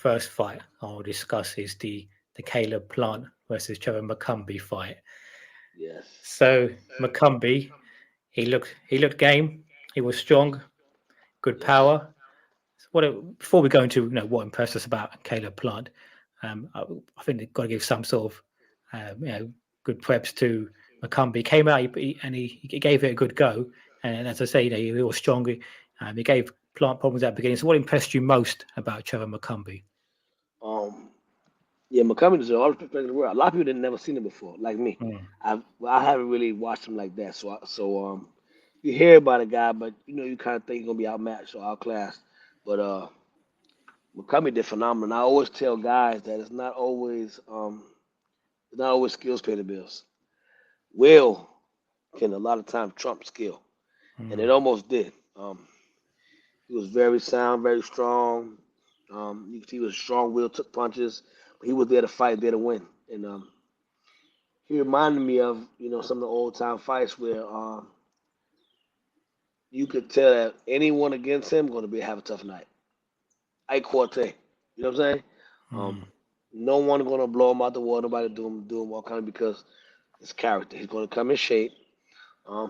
first fight I'll discuss is the Caleb Plant versus Trevor McCumby fight. Yes. So McCumby, he looked game. He was strong, good Yes. power. Before we go into what impressed us about Caleb Plant, I think they've got to give some sort of good preps to McCumby. Came out and he gave it a good go, and as I say, he was strong. He gave Plant problems at the beginning. So, what impressed you most about Trevor McCumby? Um. Yeah, McCummins is all the respect in the world. A lot of people didn't never seen him before, like me. Mm, I haven't really watched him like that. So you hear about a guy, but you kind of think he's gonna be outmatched or outclassed. But McCummins did phenomenal. I always tell guys that it's not always skills pay the bills. Will can a lot of times trump skill, and it mm, almost did. He was very sound, very strong. You could see he was strong. Will took punches, but he was there to fight, there to win. And he reminded me of some of the old time fights where you could tell that anyone against him going to be have a tough night. Ike Quartet, you know what I'm saying? Um, mm. no one going to blow him out the water. Nobody do him all kind of because his character. He's going to come in shape.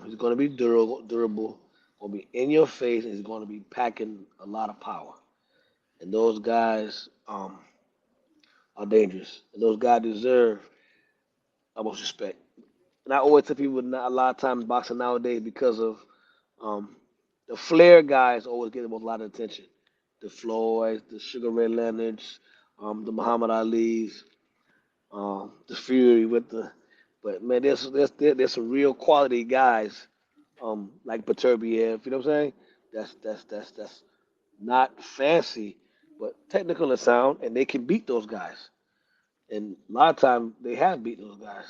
He's going to be durable. Going to be in your face, and he's going to be packing a lot of power. And those guys are dangerous. And those guys deserve utmost respect. And I always tell people not a lot of times boxing nowadays because of um, the flair guys always get the most a lot of attention. The Floyds, the Sugar Ray Leonards, the Muhammad Ali's, the Fury with the. But man, there's some real quality guys like Beterbiev. You know what I'm saying? That's not fancy, but technical and sound, and they can beat those guys. And a lot of times they have beat those guys.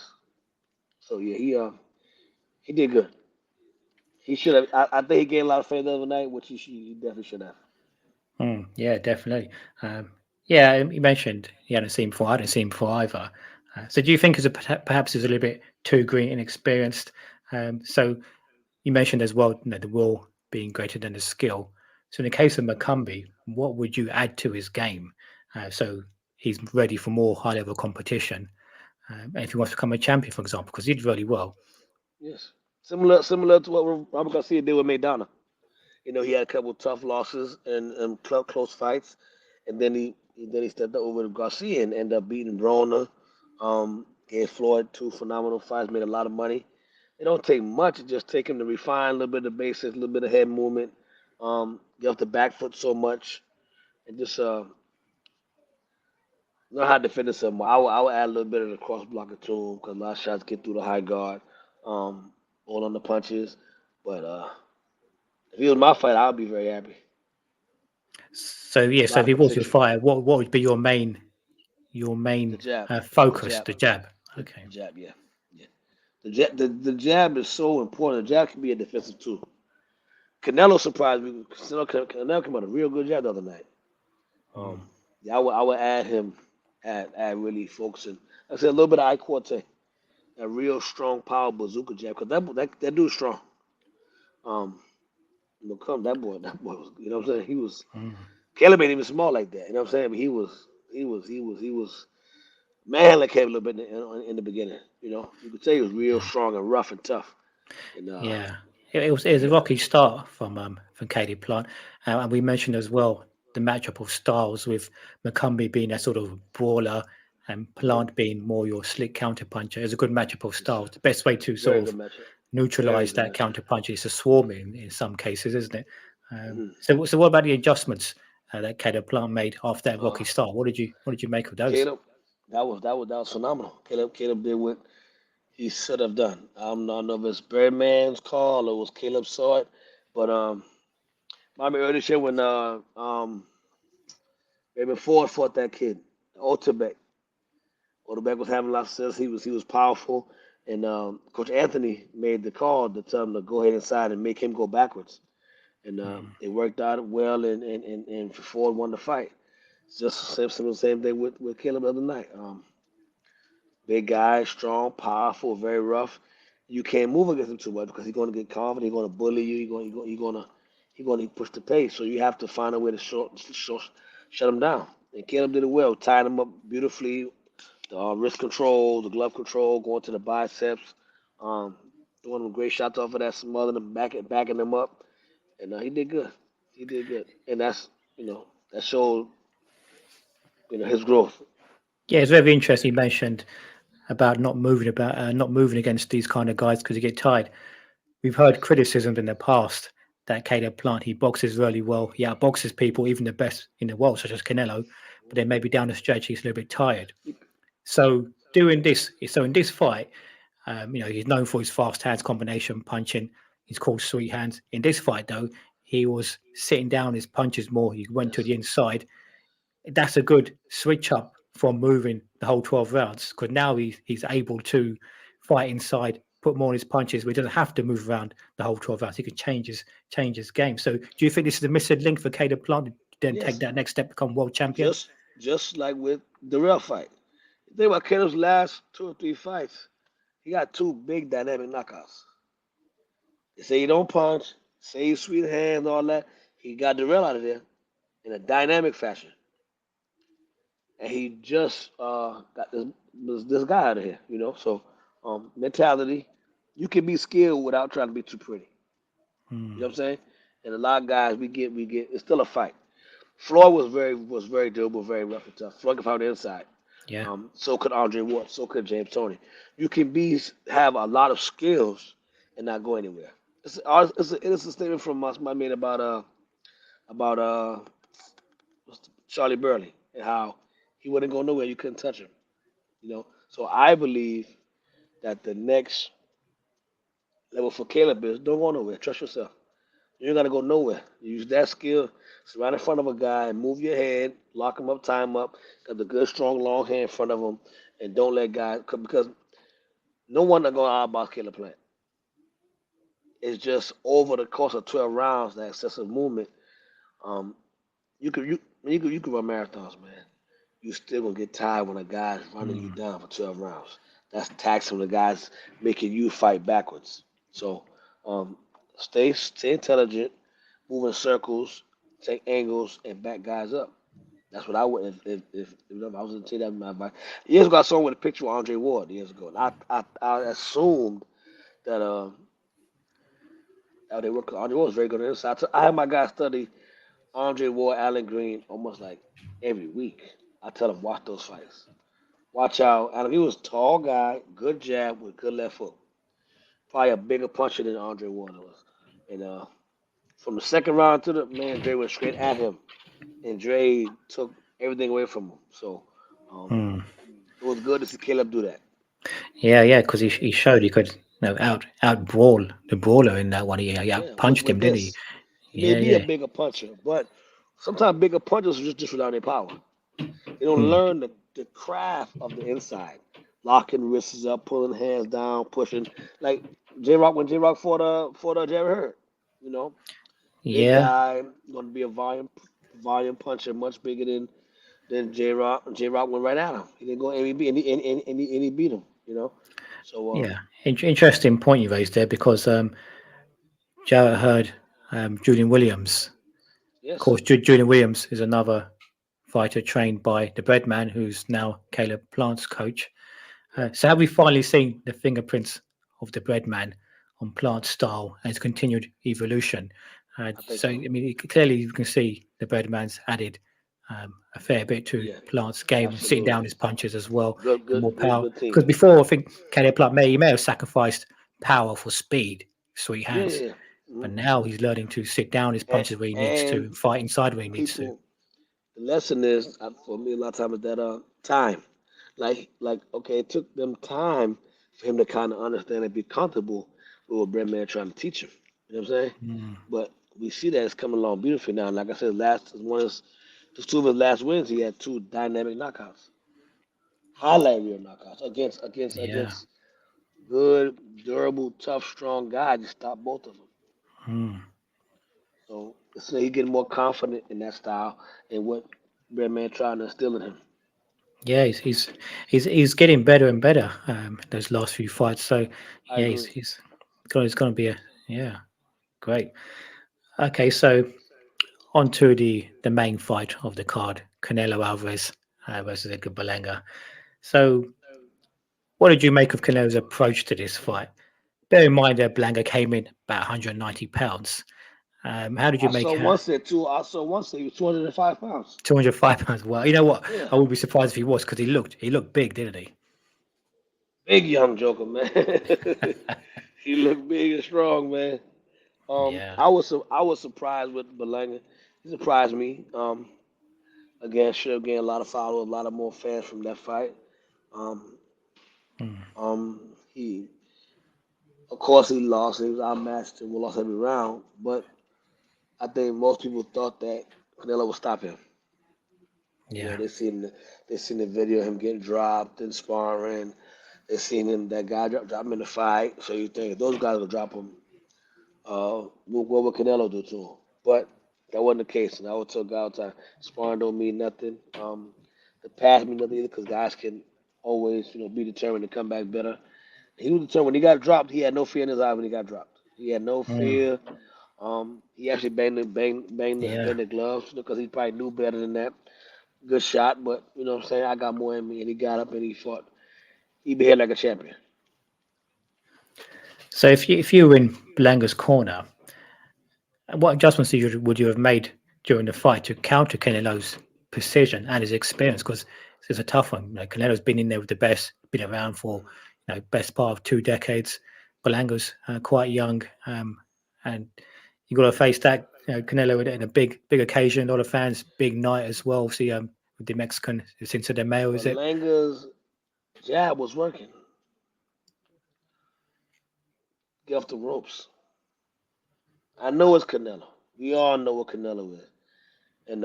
So yeah, he did good. He should have. I think he gained a lot of fame the other night, which he definitely should have. Yeah, definitely. Yeah, you mentioned you hadn't seen before. I hadn't seen before either. So, do you think perhaps is a little bit too green and inexperienced? So, you mentioned as well, the will being greater than the skill. So, in the case of McCumby, what would you add to his game so he's ready for more high level competition? And if he wants to become a champion, for example, because he did really well. Yes, similar to what Robert Garcia did with Maidana. He had a couple of tough losses and close fights, and then he stepped over to Garcia and ended up beating Broner. Gave Floyd two phenomenal fights, made a lot of money. It don't take much; it just take him to refine a little bit of the basics, a little bit of head movement, get off the back foot so much, and just know how to defend himself. I would add a little bit of the cross blocker to him because a lot of shots get through the high guard, um, all on the punches. But if he was my fight, I'd be very happy. So, yeah, A so lot if of he was your potential. fighter, what would be your The main jab, the focus? jab, The jab. the Okay. jab. Yeah, yeah. The jab is so important. The jab can be a defensive tool. Canelo surprised me. Canelo came out a real good jab the other night. Mm. Um, yeah, I would add him, add really focusing. I said a little bit of I Quartet, a real strong power bazooka jab because that dude's strong. Um, come that boy was, what I'm saying, he was. Mm. Caleb ain't even small like that, you know what I'm saying? But he was manhandling Caleb a little bit in the beginning. You could say he was real strong and rough and tough. And Yeah, it was a yeah, rocky start from Katie Plant, and we mentioned as well the matchup of styles with McCumbie being a sort of brawler and hmm Plant being more your slick counter puncher. It's a good matchup of yes, sir. styles. The best way to Very sort good of matchup. Very neutralize good that matchup. counter punch is to swarm in some cases, isn't it? hmm So what about the adjustments that Katie Plant made after that Uh, rocky start? What did you make of those? Caleb, that was phenomenal. Caleb did what he should have done. I don't know if it's Birdman's call or it was Caleb saw it, but Miami earlier this year when Raymond Ford fought that kid, Otterbeck. Otterbeck was having a lot of success. He was powerful, and Coach Anthony made the call to tell him to go ahead inside and make him go backwards, and Mm, it worked out well, and Ford won the fight. It's just the same thing with Caleb the other night. Big guy, strong, powerful, very rough. You can't move against him too much because he's going to get confident. He's going to bully you. He's going to push the pace. So you have to find a way to shut him down. And Caleb did it well, tying him up beautifully. The wrist control, the glove control, going to the biceps, um, doing them great shots off of that, smothering them, backing them up, and he did good. He did good, and that showed his growth. Yeah, it's very interesting. You mentioned about not moving against these kind of guys because you get tired. We've heard Yes, criticisms in the past that Caleb Plant, he boxes really well. He outboxes people, even the best in the world, such as Canelo. But then maybe down the stretch, he's a little bit tired. So in this fight, he's known for his fast hands, combination punching. He's called sweet hands. In this fight, though, he was sitting down his punches more. He went to yes, the inside. That's a good switch up from moving the whole 12 rounds because now he's able to fight inside, put more on his punches. Where he doesn't have to move around the whole 12 rounds. He can change his game. So do you think this is a missing link for Caleb Plant to then take yes. that next step, become world champion? Just like with the real fight. Think about Caleb's last 2 or 3 fights. He got two big dynamic knockouts. They say he don't punch, say he's sweet hands, all that. He got the real out of there in a dynamic fashion, and he just got this guy out of here. So mentality. You can be skilled without trying to be too pretty. You know what Hmm. I'm saying? And a lot of guys we get. It's still a fight. Floyd was very durable, very rough and tough. Floyd could fight on the inside. Yeah. So could Andre Ward. So could James Toney. You can have a lot of skills and not go anywhere. It's a statement from my man about Charlie Burley and how he wouldn't go nowhere. You couldn't touch him. So I believe that the next level for Caleb is don't go nowhere. Trust yourself. You ain't gotta go nowhere. Use that skill. Surround in front of a guy, move your head, lock him up, tie him up. Got the good, strong, long hand in front of him, and don't let guys because no one are gonna outbox Caleb Plant. It's just over the course of 12 rounds, that excessive movement. Um, you can run marathons, man. You still gonna get tired when a guy's running you Hmm. down for 12 rounds. That's taxing the guys making you fight backwards. So um, stay intelligent, move in circles, take angles, and back guys up. That's what I would if I was in that my advice. Years ago, I saw him with a picture of Andre Ward years ago, and I assumed that how they work. Andre Ward was very good on the inside. So I had my guys study Andre Ward, Allen Green almost like every week. I tell them watch those fights. Watch out. Allen, he was a tall guy, good jab with good left hook. Probably a bigger puncher than Andre Ward was. And from the second round to the man, Dre went straight at him, and Dre took everything away from him. So um, Hmm. it was good to see Caleb do that. Yeah, because he showed he could out brawl the brawler in that one. He out Yeah, punched with him, didn't he? this, he may Yeah, be a yeah. bigger puncher, but sometimes bigger punchers just rely on their power. They don't Hmm. learn the craft of the inside, locking wrists up, pulling hands down, pushing. Like J Rock when J Rock fought Jerry Hurt, you know, big Yeah, guy, going to be a volume puncher, much bigger than J Rock. J Rock went right at him. He didn't go and he beat and he beat him. So yeah. Interesting point you raised there because Jarrett heard Julian Williams. Of yes, course, Julian Williams is another fighter trained by the Breadman, who's now Caleb Plant's coach. yep, So have we finally seen the fingerprints of the Breadman on Plant's style and its continued evolution? I think So, so. I mean, clearly you can see the Breadman's added a fair bit to Yeah, Plant's game and sitting down absolutely. his punches as well Good, and more good, good, power. good team. Because before, I think Caleb Plant he may have sacrificed power for speed, sweet Yeah, hands. yeah, yeah. But Mhm. now he's learning to sit down his And, punches where he needs to and and fight inside where he needs to. people, the lesson is for me a lot of times is that time. Like okay, it took them time for him to kind of understand and be comfortable with what Brett Man trying to teach him. You know what I'm saying? Mm, But we see that it's coming along beautifully now. And like I said, just two of his last wins, he had two dynamic knockouts, highlight reel knockouts yeah. against good, durable, tough, strong guys. Just stopped both of them. Mm. So he getting more confident in that style and what Brett Man trying to instill in him. Yeah, he's getting better and better those last few fights. So I yeah, agree. it's going to be a yeah great. Okay, so on to the main fight of the card. Canelo Alvarez versus Edgar Berlanga. So, what did you make of Canelo's approach to this fight? Bear in mind that Berlanga came in about 190 pounds. How did you I make saw her one set too. I saw one set he was 205 pounds. 205 pounds? Well, you know what? Yeah, I wouldn't be surprised if he was because he looked big, didn't he? big young Joker, man. He looked big and strong, man. Yeah. I was surprised with Belanga. He surprised me. Again, should have gained a lot of followers, a lot of more fans from that fight. Um, Mm. he, of course, he lost. He was outmatched and we lost every round. But I think most people thought that Canelo would stop him. You know, Yeah. they seen the video of him getting dropped and sparring. They seen him that guy drop him in the fight. So you think if those guys will drop him, what would Canelo do to him? But that wasn't the case. And I would tell guys all the time, sparring don't mean nothing. The past mean nothing either because guys can always, be determined to come back better. He was determined. When he got dropped, he had no fear in his eye when he got dropped. He had no Mm. fear. He actually Yeah. banged the gloves because he probably knew better than that. Good shot, but you know what I'm saying? I got more in me, and he got up and he fought. He behaved like a champion. So if you were in Belanga's corner, what adjustments would you have made during the fight to counter Canelo's precision and his experience? Because it's a tough one. Canelo's been in there with the best, been around for best part of 2 decades. Belanga's quite young, and you got to face that. Canelo in a big occasion, a lot of fans, big night as well. See, with the Mexican Cinta de Mayo, is it? Berlanga's jab was working. Get off the ropes. I know it's Canelo. We all know what Canelo is, and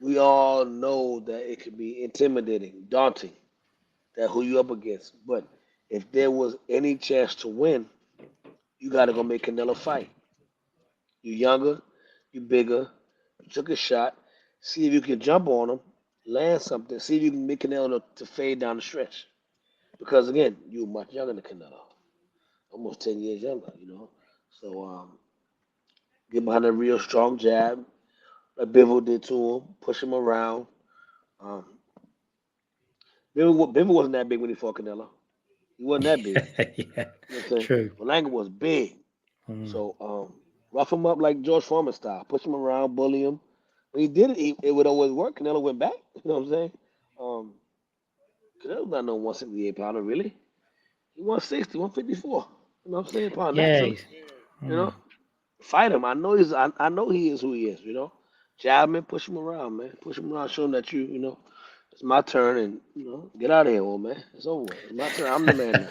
we all know that it can be intimidating, daunting, that who you up against. But if there was any chance to win, you got to go make Canelo fight. You younger, you bigger. You took a shot. See if you can jump on him, land something. See if you can make Canelo to fade down the stretch. Because again, you're much younger than Canelo, almost 10 years younger. So get behind a real strong jab, like Bivol did to him, push him around. Um, Bivol wasn't that big when he fought Canelo. He wasn't that big. Yeah, You know what I'm saying? true. Berlanga was big. Mm. So rough him up like George Foreman style. Push him around, bully him. When he did it, it would always work. Canelo went back. You know what I'm saying? Um, Canelo's not no 168 pounder, really. He 160, 154. You know what I'm saying? Pound that. Yeah. So, you know, fight him. I know he is who he is, Jab him and push him around, man. Push him around, show him that it's my turn and, get out of here, old man. It's over with. It's my turn. I'm the man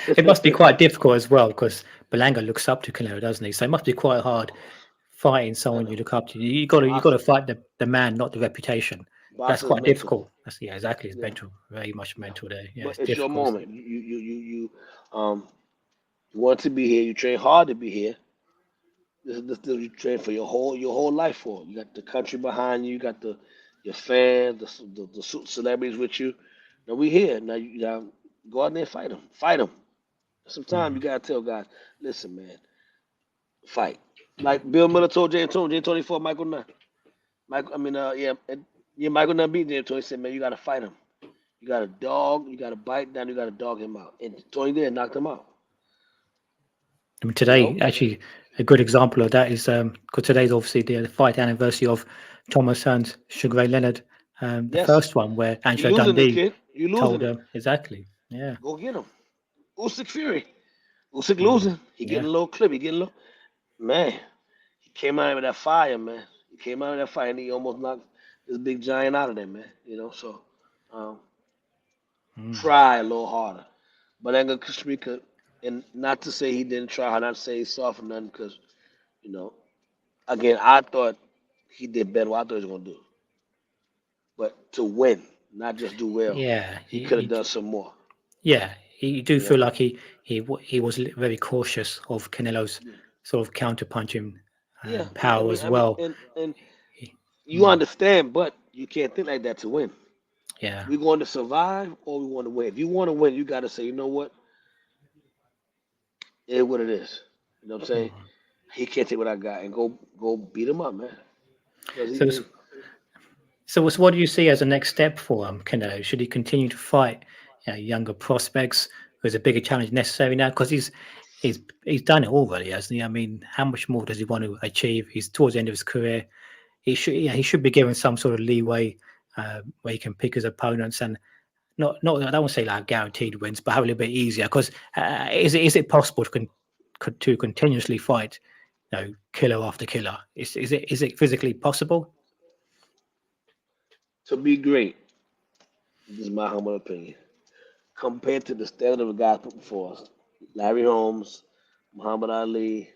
It must be now. quite difficult as well because Berlanga looks up to Canelo, doesn't he? So it must be quite hard fighting I someone you know. look up to. You got to Boxing. fight the man, not the reputation. That's Boxing is quite mental. difficult. Yeah, exactly. It's Yeah. mental, very much Yeah. mental there. Yeah, But it's it's your difficult. moment. Um, you want to be here. You train hard to be here. This you train for your whole life for. You got the country behind you. You got your fans, the celebrities with you. Now we here. Now you gotta go out there and fight them. Fight them. Sometimes you Mm. gotta tell guys, listen, man, fight. Like Bill Miller told J. Tony fought Michael Nunn. Michael, I mean, yeah, Michael Nunn beat J. Tony. Said, man, you gotta fight him. You gotta dog. You gotta bite down. You gotta dog him out. And Tony did knocked him out. I mean, You today know, actually a good example of that is because today's obviously the fight anniversary of Thomas and Sugar Ray Leonard, the yes, first one where you Angelo losing this Dundee kid. You losing told him. him exactly. Yeah. Go get him. Usyk Fury. Usyk Mm. losing. He getting Yeah. a little clip. He getting a little. Man, he came out with that fire, man. He came out with that fire and he almost knocked this big giant out of there, man. So um, Mm. try a little harder. But I'm gonna speak, and not to say he didn't try hard, not to say he's soft or nothing, because you know, again, I thought he did better. What I thought he was gonna do, but to win, not just do well, Yeah. he could have done some more. Yeah, you do You feel know. like he was very cautious of Canelo's Yeah. sort of counter punching Yeah. I power mean, as I mean, well. and He- you mm, understand, but you can't think like that to win. yeah, We going to survive or we want to win. If you want to win, you got to say, you know what, it is what it is. You know what I'm saying? mm. He can't take what I got and go beat him up, man. Because So he, So, what do you see as a next step for Canelo? Should he continue to fight younger prospects? Or is a bigger challenge necessary now? Because he's done it already, hasn't he? I mean, how much more does he want to achieve? He's towards the end of his career. He should be given some sort of leeway where he can pick his opponents and not I don't want to say like guaranteed wins, but have a little bit easier. Because is it possible to continuously fight, killer after killer? Is it physically possible? To be great, this is my humble opinion. Compared to the standard of guys put before us, Larry Holmes, Muhammad Ali,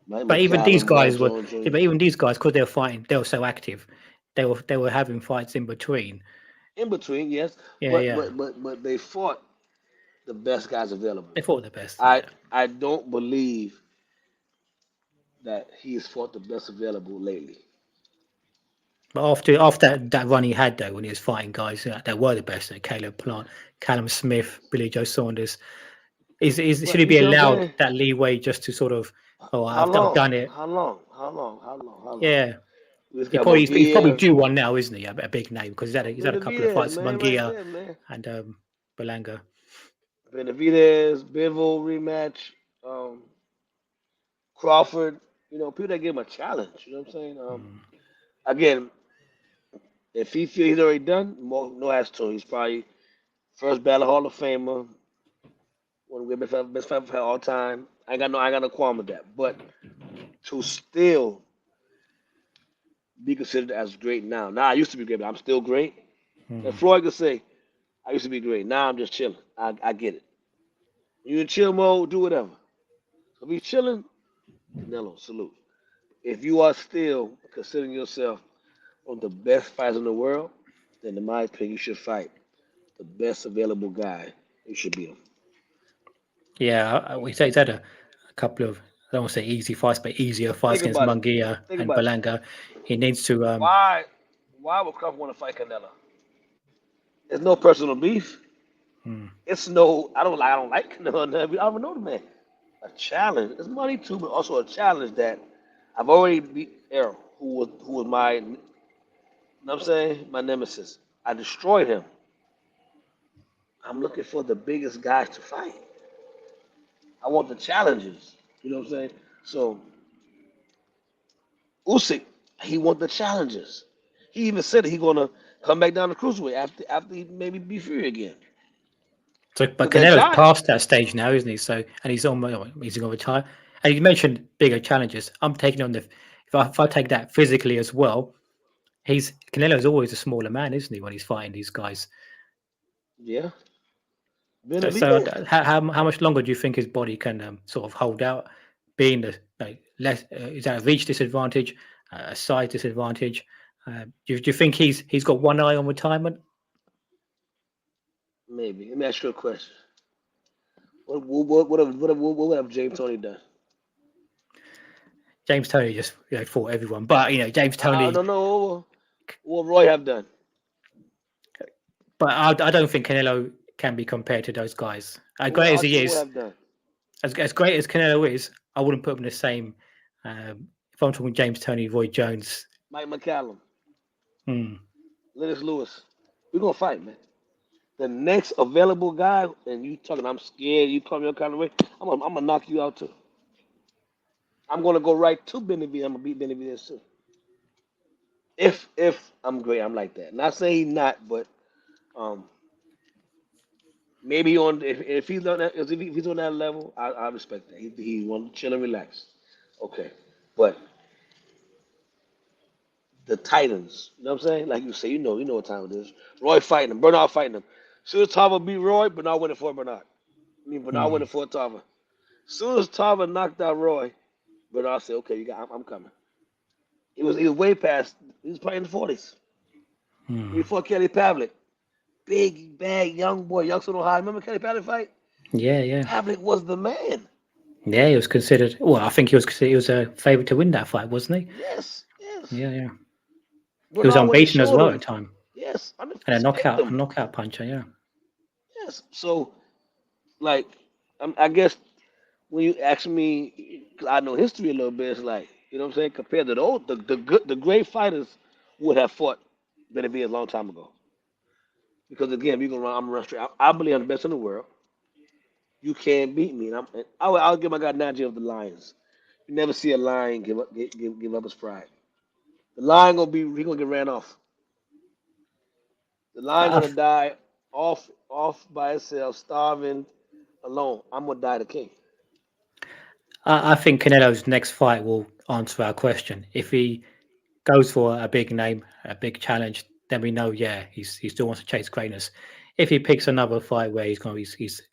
Mike But even these McCallum, Roy guys were, Jones yeah, Jr. but even these guys, because they were fighting, they were so active. They were having fights in between. In between, yes, Yeah, but yeah. but they fought the best guys available. They fought the best. I Yeah. I don't believe that he's fought the best available lately. But after that run he had though, when he was fighting guys that were the best, Caleb Plant, Callum Smith, Billy Joe Saunders, should But he you be see what I'm allowed saying? that leeway just to sort of, oh, How I've long? done it. How long? How long? How long? How long? How long? Yeah, We just he got he's probably Munguia, due one now, isn't he? A big name because he's had a couple of Benavidez, fights, man, right Mungia there, man. and Berlanga. Benavidez, Bivol rematch, um, Crawford. People that give him a challenge. You know what I'm saying? Hmm. Again, if he feels he's already done, no has to. He's probably first ballot Hall of Famer, one of the best fighter of all time. I ain't got no qualm with that. But to still be considered as great now. Now I used to be great, but I'm still great. And Hmm. Floyd could say, I used to be great. Now I'm just chilling. I get it. You in chill mode, do whatever. So if you chilling, Canelo, salute. If you are still considering yourself one of the best fighters in the world, then in my opinion, you should fight the best available guy. You should beat him. Yeah, he's had a couple of, I don't want to say easy fights, but easier fights Think against about it. Mungia Think and about it. Berlanga. He needs to. Why would Crawford want to fight Canelo? There's no personal beef. Hmm. It's no. I don't like Canelo. I don't know the man. A challenge. It's money too, but also a challenge that I've already beat Errol, who was my, you know what I'm saying, my nemesis. I destroyed him. I'm looking for the biggest guys to fight. I want the challenges. You know what I'm saying? So Usyk, he want the challenges. He even said that he gonna come back down the cruiserweight after he maybe be free again. So, but Cause that Canelo's giant, past that stage now, isn't he? So, and he's almost he's going to retire. And you mentioned bigger challenges. I'm taking on the if I take that physically as well. He's Canelo's always a smaller man, isn't he? When he's fighting these guys. yeah, So Benavidez. how much longer do you think his body can sort of hold out, being the less is that a reach disadvantage, a size disadvantage? Do you think he's got one eye on retirement? Maybe. Let me ask you a question. What have James Tony done? James Toney just fought everyone, but James Toney. No, no. What Roy have done? But I don't think Canelo can be compared to those guys. As What great as he Archie Moore is, have done? as great as Canelo is, I wouldn't put him in the same. If I'm talking James Toney, Roy Jones. Mike McCallum, Hmm. Lennox Lewis. We're gonna fight, man. The next available guy, and you talking, I'm scared. You call me all kind of way. I'm gonna knock you out too. I'm gonna go right to Benavidez. I'm gonna beat Benavidez too. If I'm great, I'm like that. Not saying he's not, but um, maybe on if he's on that if he's on that level, I respect that. He want to chill and relax. Okay, but the Titans, you know what I'm saying? Like you say, you know what time it is. Roy fighting him, Bernard fighting him. Soon as Tava beat Roy, Bernard winning for Bernard. I mean Bernard Hmm. winning for Tava. Soon as Tava knocked out Roy, Bernard said, "Okay, I'm coming." He was way past. He was probably in the 40s. Hmm. Before Kelly Pavlik, big bad young boy, Youngstown, Ohio. Remember Kelly Pavlik fight? Yeah, yeah, Pavlik was the man. yeah. He was considered. Well, I think he was a favourite to win that fight, wasn't Yes, yes. he? Yeah, yeah. He was Bernard went and unbeaten as showed well at him. the time, Yes, I mean, and a spanked knockout, a him. knockout puncher. Yeah. Yes. So, like, I guess when you ask me, 'cause I know history a little bit, it's like, you know what I'm saying? Compared to the old, the great fighters would have fought Benavidez a long time ago. Because again, we gonna run, I'm gonna run straight. I believe I'm the best in the world. You can't beat me. I'll give my guy Najee of the Lions. You never see a lion give up his pride. The lion he gonna get ran off. The lion I, gonna die off by itself, starving, alone. I'm gonna die the king. I think Canelo's next fight will answer our question. If he goes for a big name, a big challenge, then we know, yeah, he still wants to chase greatness. If he picks another fight where he's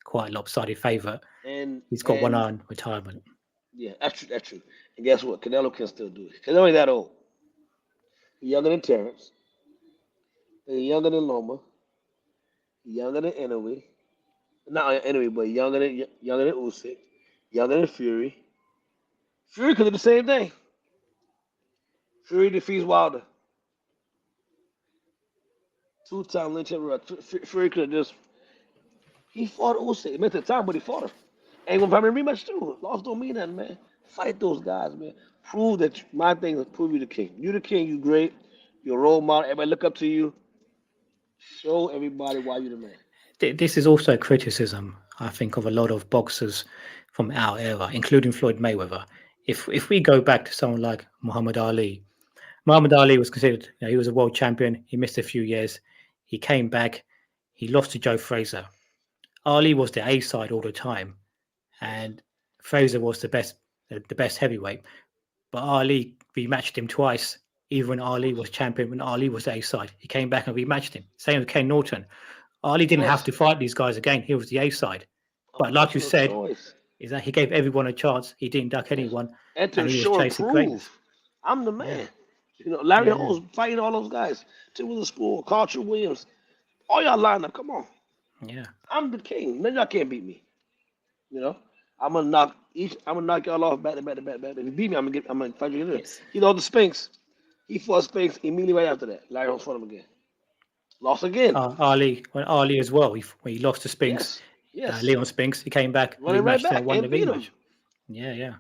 quite a lopsided favourite, And he's got one eye and on retirement. yeah, that's true. That's true. And guess what? Canelo can still do it. Canelo ain't that old. He's younger than Terrence. He's younger than Loma. He's younger than Inoue. Not Inoue, but younger than Usyk. Younger than Fury. Fury could do the same thing. Fury defeats Wilder. Two-time lynch everywhere. Fury could have just he fought Usyk. It meant the time, but he fought him. Ain't gonna probably rematch too. Loss don't mean nothing, man. Fight those guys, man. Prove that my thing is prove you the king. You the king. You great. You're a role model. Everybody look up to you. Show everybody why you the man. This is also criticism, I think, of a lot of boxers from our era, including Floyd Mayweather. If we go back to someone like Muhammad Ali was considered, he was a world champion. He missed a few years. He came back. He lost to Joe Frazier. Ali was the A side all the time, and Frazier was the best heavyweight. But Ali rematched him twice, even when Ali was champion, when Ali was the A side. He came back and rematched him. Same with Ken Norton. Ali Of didn't have course, to fight these guys again. He was the A side. a But like you personal said, choice. is that he gave everyone a chance. He didn't duck Yes. anyone, And and to he was show and chasing greatness. prove, I'm the Yeah, man. Larry yeah, yeah. Holmes fighting all those guys. Tim Witherspoon, Carter Williams, all y'all line up. Come on, Yeah. I'm the king. None of y'all can't beat me. You know, I'm gonna knock each. I'm gonna knock y'all off back to back to back to back. If you beat me, I'm gonna fight you again. Yes. He lost the Spinks. He fought Spinks immediately right after that. Larry Holmes fought him again. Lost again. Ali as well. When he lost to Spinks, Yes, yes. Leon Spinks, he came back, Running right rematched, and back won the and beat him. rematch. Yeah, yeah.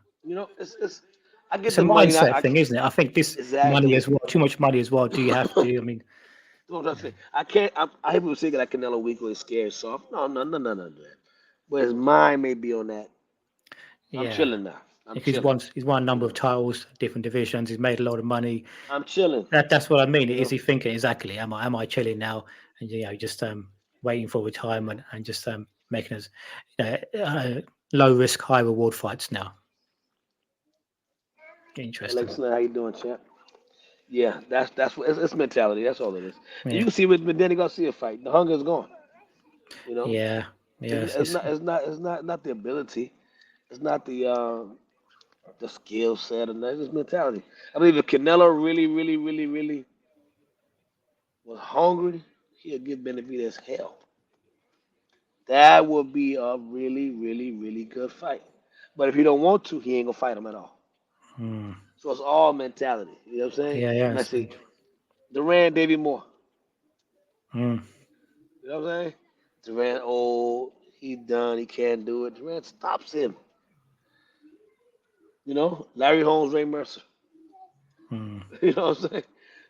It's. I get It's a the money. mindset thing, isn't it? I think this money Exactly. as well, too much money as well. Do you have to? I mean, What I'm yeah, saying. I can't. I hear people say that Canelo weak or he's scared soft. No, no, no, no, no, no. But his mind may be on that. I'm yeah. chilling now. I'm If chilling. he's won a You number of know, titles, different divisions. He's made a lot of money. I'm chilling. That's what I mean. You Is know, he thinking exactly? Am I chilling now and just waiting for retirement and just making us low risk, high reward fights now? Interesting. Alex, how you doing, champ? Yeah, that's what it's mentality. That's all it is. And you Yeah, can see with Danny Garcia fight, the hunger is gone. You know, yeah, yeah. it's not the ability. It's not the skill set, and that's just mentality. I believe if Canelo really was hungry, he'll give Benavidez hell. That would be a really good fight. But if he don't want to, he ain't gonna fight him at all. Hmm. So it's all mentality. You know what I'm saying? Yeah, yeah. And I say Duran, Davy Moore. Hmm. You know what I'm saying? Duran, old, he done, he can't do it. Duran stops him. Larry Holmes, Ray Mercer. Hmm. You know what I'm saying?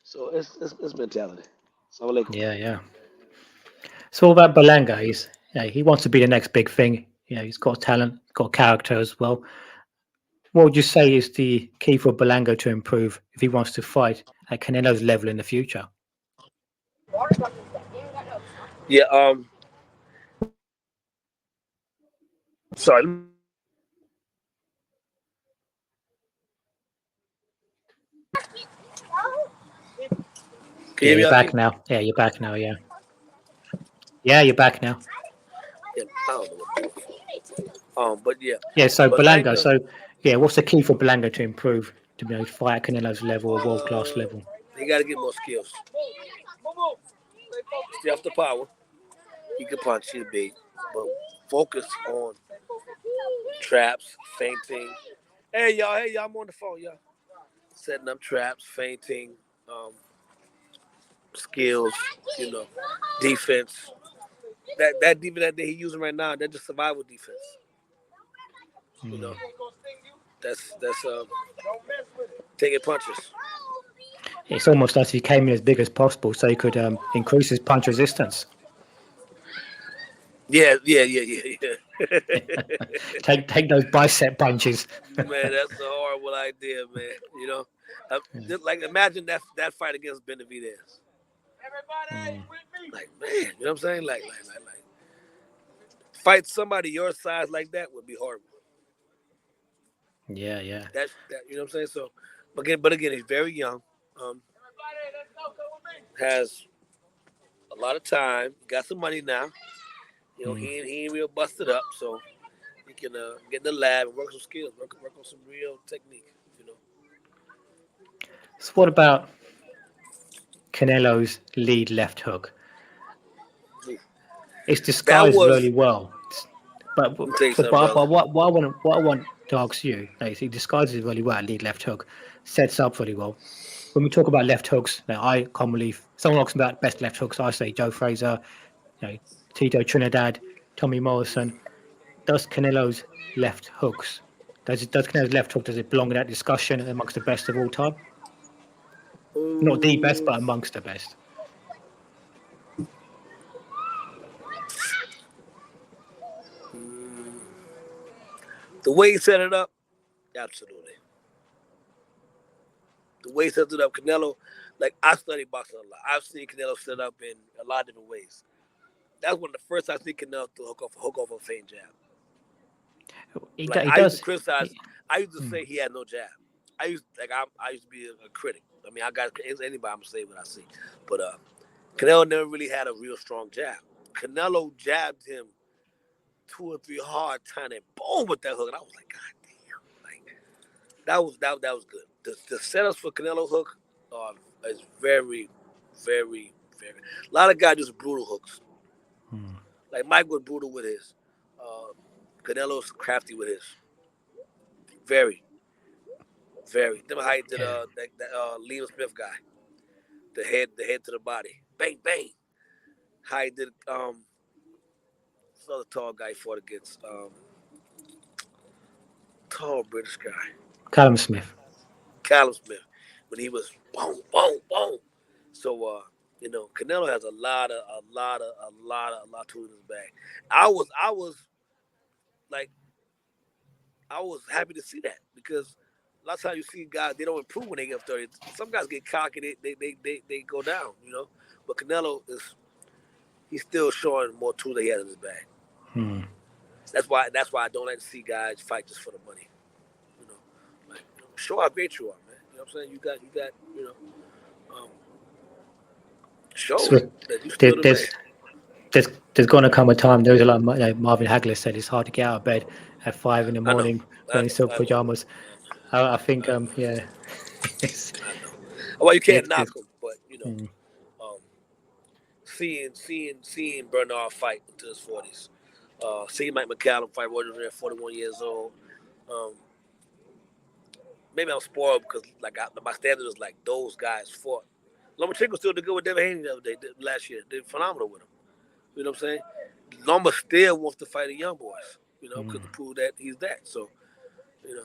So it's mentality. So like, Yeah, yeah. So what about Berlanga? He wants to be the next big thing. He's got talent, got character as well. What would you say is the key for Berlanga to improve if he wants to fight at Canelo's level in the future? yeah. Sorry. Can Yeah, you you're hear me? back now. Yeah, you're back now. Yeah, yeah, you're back now. Yeah, I don't know. But yeah, Yeah, so Berlanga. Berlanga. So yeah, what's the key for Berlanga to improve to fight at Canelo's level or world class level? He got to get more skills. Stay off the power. He can punch. He's big, but focus on traps, feinting. Hey y'all, I'm on the phone, y'all. Setting up traps, feinting, um, skills, you know, defense. That defense that he using right now, that's just survival defense. You Hmm. know, that's taking punches. it's almost like he came in as big as possible so he could increase his punch resistance. Yeah. Take those bicep punches. Man, that's a horrible idea, man. Just like imagine that fight against Benavidez. Like, man, you know what I'm saying? Like, fight somebody your size like that would be horrible. Yeah. That you know what I'm saying? So, but again, he's very young. Has a lot of time. Got some money now. He ain't real busted up, so he can get in the lab and work some skills, work on some real technique. So what about Canelo's lead left hook? It's That disguised was. really well, but Let me tell you but, something, but, brother. but what I want to ask you, like, he disguises it really well. Lead left hook sets up really well. When we talk about left hooks, I commonly someone asks about best left hooks. I say Joe Frazier, Tito Trinidad, Tommy Morrison. Does Canelo's left hooks? Does Canelo's left hook? Does it belong in that discussion amongst the best of all time? Not the best, but amongst the best. The way he set it up, absolutely. The way he set it up, Canelo, like I study boxing a lot. I've seen Canelo set up in a lot of different ways. That's one of the first I see Canelo to hook off a feint jab. He Like I used to does. criticize. I used to say he had no jab. I used to be a critic. I mean, I got anybody. I'm gonna say what I see, but Canelo never really had a real strong jab. Canelo jabbed him 2 or 3 hard times and boom with that hook, and I was like, God damn, like that was good. The setups for Canelo hook is very, very, very. A lot of guys just brutal hooks. Like Mike was brutal with his. Canelo's crafty with his. Very, very. Remember how he did Yeah. that Liam Smith guy, the head to the body, bang bang. How he did this other tall guy he fought against tall British guy, Callum Smith. Callum Smith, when he was boom boom boom. So Canelo has a lot to in his bag. I was like I was happy to see that because a lot of times you see guys they don't improve when they get 30. Some guys get cocky, they go down, But Canelo he's still showing more tools that he has in his bag. That's why I don't like to see guys fight just for the money. Like show how great you are, man. You know what I'm saying? You got show So that you still there, the man. there's going to come a time. There's a lot. Marvin Hagler said it's hard to get out of bed at 5 in the I know, morning I wearing know, silk I know, pajamas. I think I know, yeah, it's I know. Well, you can't it's knock him, but um, seeing Bernard fight into his 40s, seeing Mike McCallum fight Roger at 41 years old. Um, Maybe I'm spoiled because my standard is like those guys fought. Lomachenko still did good with Devin Haney the other day last year. Did phenomenal with him. You know what I'm saying? Loma still wants to fight the young boys. Because to prove that he's that. So you know,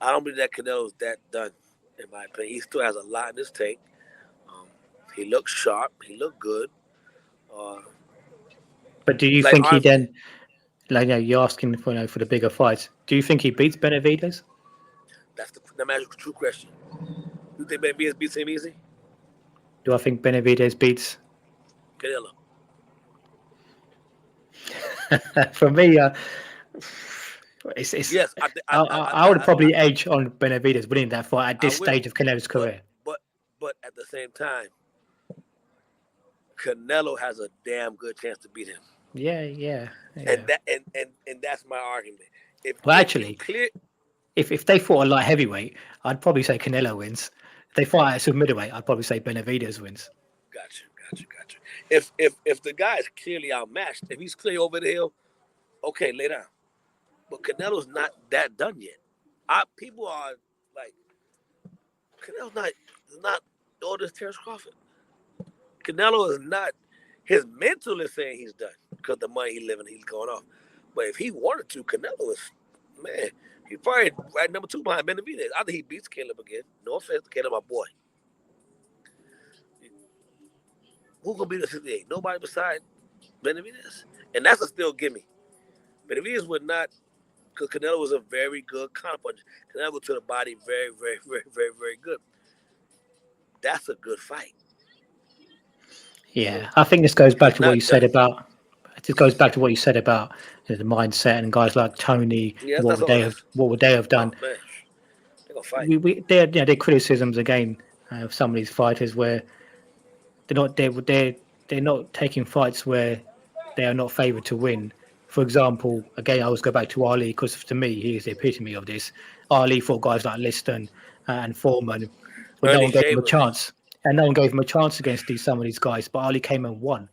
I don't believe that Canelo's that done. In my opinion, he still has a lot in his tank. Um, he looks sharp. He looked good. Uh, But do you like think he honestly, then, you're asking for the bigger fights? Do you think he beats Benavidez? that's the magic true question. You think Benavidez beats him easy? Do I think Benavidez beats? Canelo. For me, it's Yes, I would probably edge on Benavidez winning that fight at I this will, stage of Canelo's but career. but but at the same time, Canelo has a damn good chance to beat him, Yeah. and that's my argument. Well, If you actually, clear, if they fought a light heavyweight, I'd probably say Canelo wins. If they fight at some middleweight, I'd probably say Benavidez wins. gotcha. If the guy is clearly outmatched, if he's clearly over the hill, okay, lay down. But Canelo's not that done yet. People are like, Canelo's not all this Terrence Crawford. Canelo is not. His mental is saying he's done because the money he's living, he's going off. But if he wanted to, Canelo is, man, he probably right number 2 behind Benavidez. I think he beats Caleb again. No offense to Caleb, my boy. who gonna be the 68? Nobody besides Benavidez, and that's a still gimme. Benavidez would not, because Canelo was a very good counterpuncher. Canelo to the body, very, very, very, very, very good. That's a good fight. Yeah, I think this goes back He's to what not you said done. about. It goes back to what you said about the mindset and guys like Tony. Yes, What that's would all they it have? is. What would they have Oh done? man, they're gonna fight. Their criticisms again of some of these fighters where they're not taking fights where they are not favoured to win. For example, again, I always go back to Ali because to me he is the epitome of this. Ali fought guys like Liston and Foreman, but no Ernie one gave him a Shavers. chance, and no one gave him a chance against some of these guys. But Ali came and won,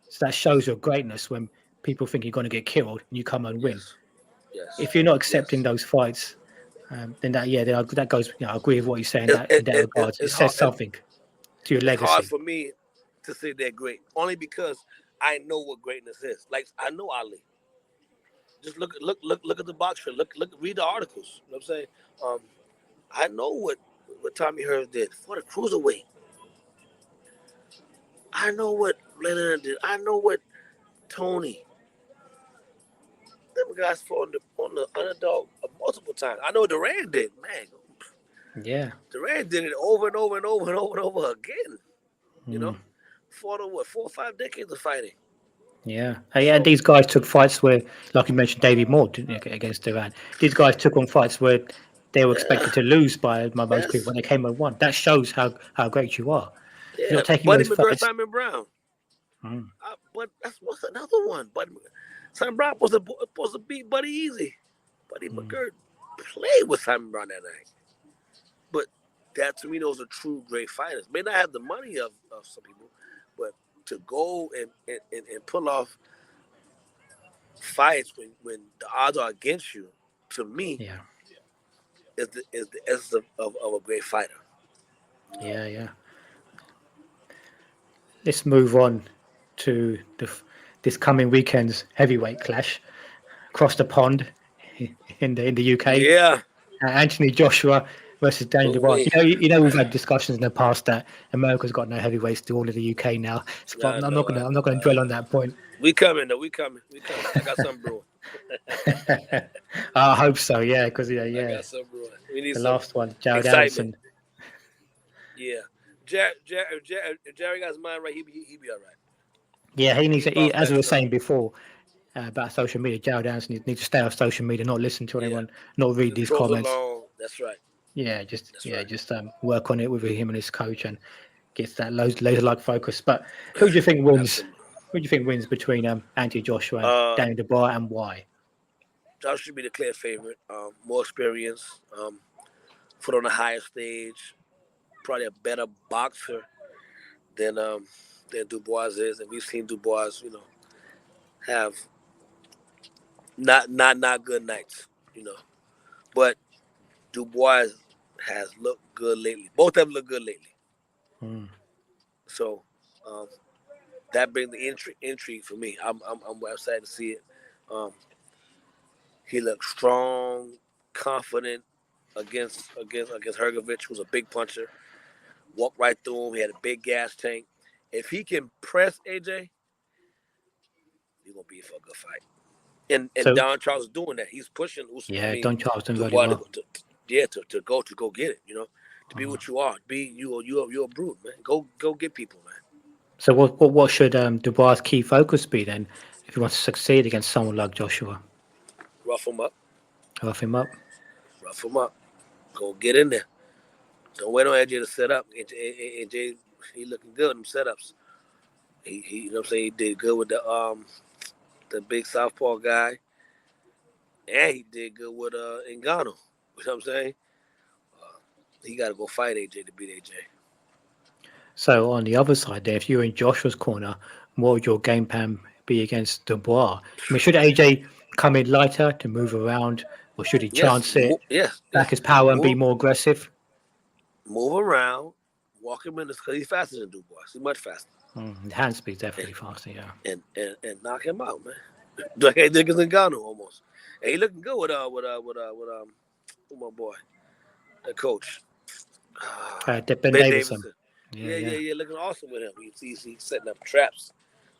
so that shows your greatness when people think you're going to get killed and you come and win. Yes, yes, If you're not accepting yes. those fights, then that goes. I agree with what you're saying in that regards. It It's hard. says something to your It's hard legacy. for me to say they're great, only because I know what greatness is. Like I know Ali. Just look at the box film. Read the articles. You know what I'm saying? Um, I know what Tommy Hearns did for the cruiserweight. I know what Leonard did. I know what Toney. Them guys fought on the underdog multiple times. I know what Duran did. Man, Yeah. Duran did it over and over and over and over and over again. You know, Mm. fought over 4 or 5 decades of fighting. Yeah. And So these guys took fights where, like you mentioned, David Moore didn't he, against Duran. These guys took on fights where they were yeah, expected to lose by most people yes, when they came and won. That shows how great you are. If you're yeah. not taking Buddy those McGirt, fights, Simon Brown. mm, But that's what's another one. Buddy, Simon Brown supposed to beat Buddy easy. Buddy mm, McGirt played with Simon Brown that night. But that to me, those are true great fighters. May not have the money of some people, but to go and pull off fights when the odds are against you, to me, yeah, is the essence of a great fighter. yeah. Let's move on to this coming weekend's heavyweight clash across the pond in the UK. Yeah. Anthony Joshua versus Daniel Dubois. Ooh-wee. We've had discussions in the past that America's got no heavyweights to all of the UK now. So I I'm know, not gonna dwell on that point. We coming though. We coming. I got something brewing. I hope so. Yeah, because I got something brewing. We need the some last one, Jared excitement. Anderson. Yeah. If Jerry got his mind right, he be all right. Yeah, he needs to. Bounce As back we were strong. saying before about social media, Jared Anderson needs to stay off social media, not listen to Yeah. anyone, not read these Throws comments. along. That's right. Yeah, That's right. just work on it with him and his coach and gets that laser-like focus. But who do you think wins? Absolutely. Who do you think wins between Anthony Joshua and Daniel Dubois, and why? Josh should be the clear favorite. More experience. Foot on a higher stage. Probably a better boxer than Dubois is, and we've seen Dubois, have not good nights, But Dubois has looked good lately. Both of them look good lately. Mm. So that brings the intrigue for me. I'm excited to see it. He looked strong, confident against Hergovich, who's a big puncher. Walked right through him. He had a big gas tank. If he can press AJ, he's gonna be for a good fight. And Don Charles is doing that. He's pushing. Don Charles doing really well. To go get it. To be what you are. Be you're a brute, man. Go get people, man. So what should Dubois' key focus be then if he wants to succeed against someone like Joshua? Rough him up. Rough him up. Rough him up. Go get in there. Don't wait on AJ to set up. AJ, he looking good in them setups. He you know what I'm saying, he did good with the big southpaw guy, and he did good with Ngannou. You know what I'm saying? He got to go fight AJ to beat AJ. So on the other side there, if you're in Joshua's corner, what would your game plan be against Dubois? I mean, should AJ come in lighter to move around, or should he chance it, back his power and be more aggressive? Move around, walk him in because he's faster than Dubois. He's much faster. The hand speed's definitely faster, yeah. And knock him out, man. Like Ngannou almost. And he looking good with my boy, the coach. Ben Davison. Yeah, yeah. Looking awesome with him. He's setting up traps.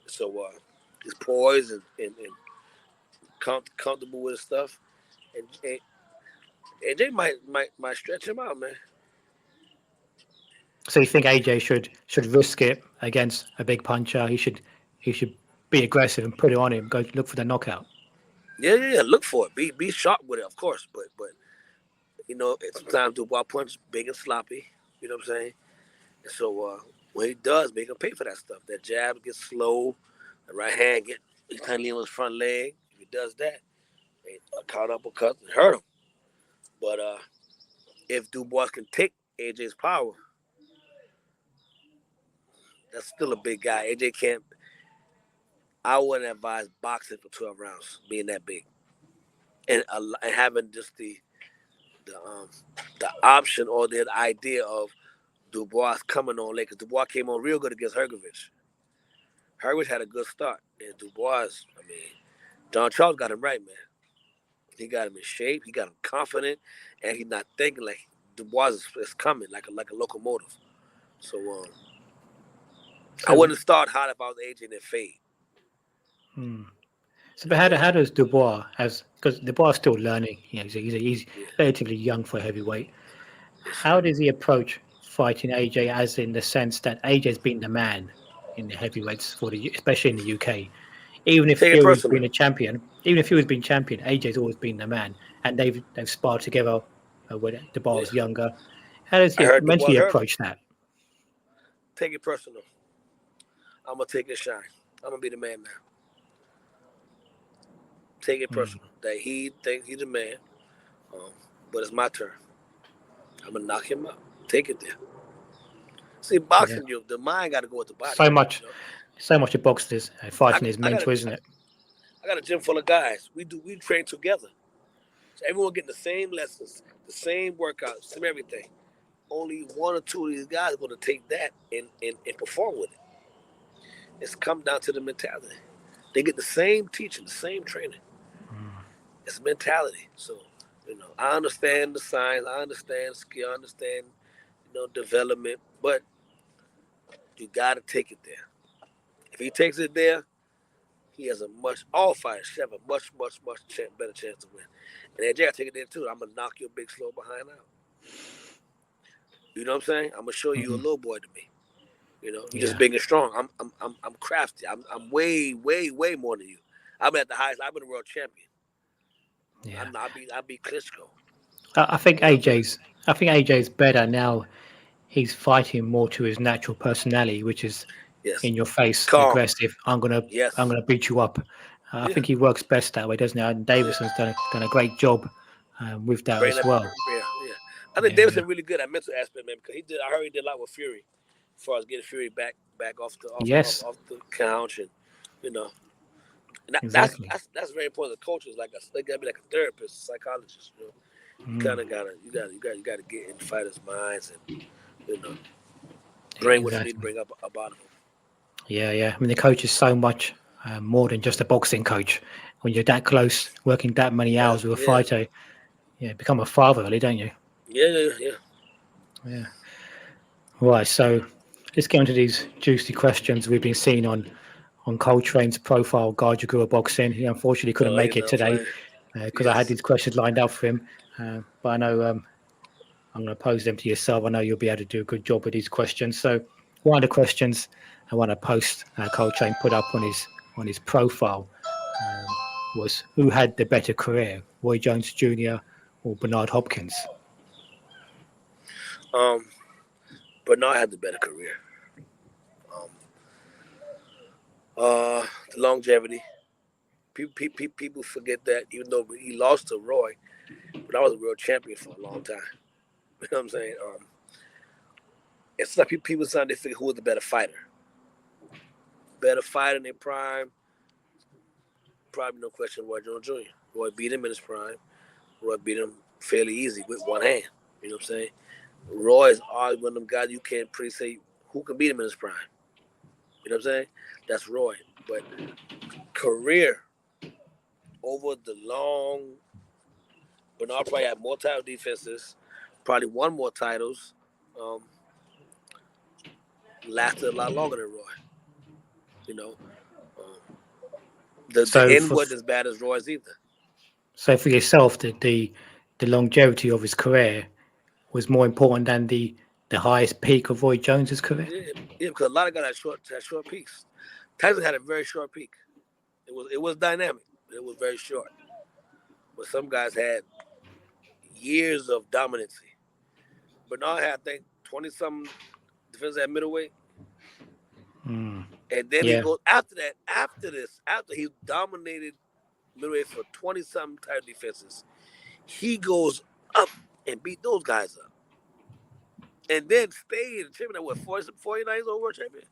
So he's poised and comfortable with his stuff. And AJ might stretch him out, man. So you think AJ should risk it against a big puncher? He should be aggressive and put it on him. Go look for the knockout. Yeah. Look for it. Be sharp with it, of course. But sometimes Dubois punch big and sloppy. You know what I'm saying? And so when he does, make him pay for that stuff. That jab gets slow. The right hand he's kind of on his front leg. If he does that, a caught uppercut and hurt him. But if Dubois can take AJ's power, that's still a big guy. AJ can't. I wouldn't advise boxing for 12 rounds, being that big, and having just the um the option or the idea of Dubois coming on late. Because Dubois came on real good against Hergovich. Hergovich had a good start, and Dubois, I mean, John Charles got him right, man. He got him in shape. He got him confident, and he's not thinking like Dubois is coming like a locomotive. So I So, wouldn't start hot if I was AJ and then fade. hmm. So, but how does Dubois, as because Dubois is still learning, he's Yeah, relatively young for heavyweight. yes, How does he approach fighting AJ, as in the sense that AJ's been the man in the heavyweights especially in the UK. Even if take it Fury's personal. been a champion, AJ's always been the man, and they've sparred together when Dubois Yeah, was younger. How does I he heard Dubois mentally hurt him. approach that? Take it personal. I'm gonna take his shine. I'm gonna be the man now. Take it Hmm. personal that he thinks he's the man, um, but it's my turn. I'm gonna knock him out. Take it there. See, Yeah, boxing, the mind got to go with the body. so much, You know, so much of boxing is I, fighting is I got mental, isn't it? I got a gym full of guys. We train together. So everyone getting the same lessons, the same workouts, same everything. Only one or two of these guys are going to take that and perform with it. It's come down to the mentality. They get the same teaching, the same training. Hmm. It's mentality. So, I understand the science, I understand skill, I understand, development, but you got to take it there. If he takes it there, he has all fighters have a much better chance to win. And AJ, I take it there too. I'm going to knock your big slow behind out. You know what I'm saying? I'm going to show you a Hmm. little boy to me. You're just Yeah, big and strong. I'm crafty. I'm way more than you. I'm at the highest. I've been a world champion. yeah. I beat Klitschko. I think You know what I'm saying? AJ's better now. He's fighting more to his natural personality, which is Yes. in your face, Calm. aggressive. I'm Yes. gonna beat you up. I Yeah. think he works best that way, doesn't he? And Yeah. Davidson's done a great job with that Bring as that. well. Yeah. I think Yeah, yeah, Davidson really good at mental aspect, man. Because he did. I heard he did a lot with Fury, as far as getting Fury back yes, off the couch, and you know, and exactly. that's very important. The coaches they gotta be like a therapist, a psychologist. You Mm, kind of gotta get in fighters' minds and you know bring what you need to exactly. bring up about them. Yeah, yeah. I mean, the coach is so much more than just a boxing coach. When you're that close, working that many Yeah, hours with a yeah, fighter, yeah, become a father, really, don't you? yeah. Yeah. Right. So let's get on to these juicy questions we've been seeing on Coltrane's profile, Guard Jagua Boxing. He unfortunately couldn't Oh, make he's it not today playing. because I had Yes. these questions lined up for him. But I know I'm going to pose them to yourself. I know you'll be able to do a good job with these questions. So one of the questions I want to post Coltrane put up on his profile was who had the better career, Roy Jones Jr. or Bernard Hopkins? Um, Bernard had the better career. Um, the longevity. People forget that even though he lost to Roy, but I was a world champion for a long time. You know what I'm saying? It's like people trying to figure who was the better fighter. Better fighter in their prime, probably no question Roy Jones Jr. Roy beat him in his prime. Roy beat him fairly easy with one hand. You know what I'm saying? Roy is always one of them guys you can't pretty say who can beat him in his prime. You know what I'm saying? That's Roy. But career over the long, Bernard probably had more title defenses, probably won more titles. Um, lasted a lot longer than Roy. You know, um, the So end for wasn't as bad as Roy's either. so for yourself, the longevity of his career was more important than the highest peak of Roy Jones's career. Yeah, yeah, because a lot of guys had short peaks. Tyson had a very short peak. It was dynamic. It was very short. But some guys had years of dominancy. Bernard had, I think, 20 something defense at middleweight. Mm. And then he Yeah, goes after he dominated middleweight for 20 something title defenses, he goes up and beat those guys up. And then stayed champion at what, 49 years old world champion?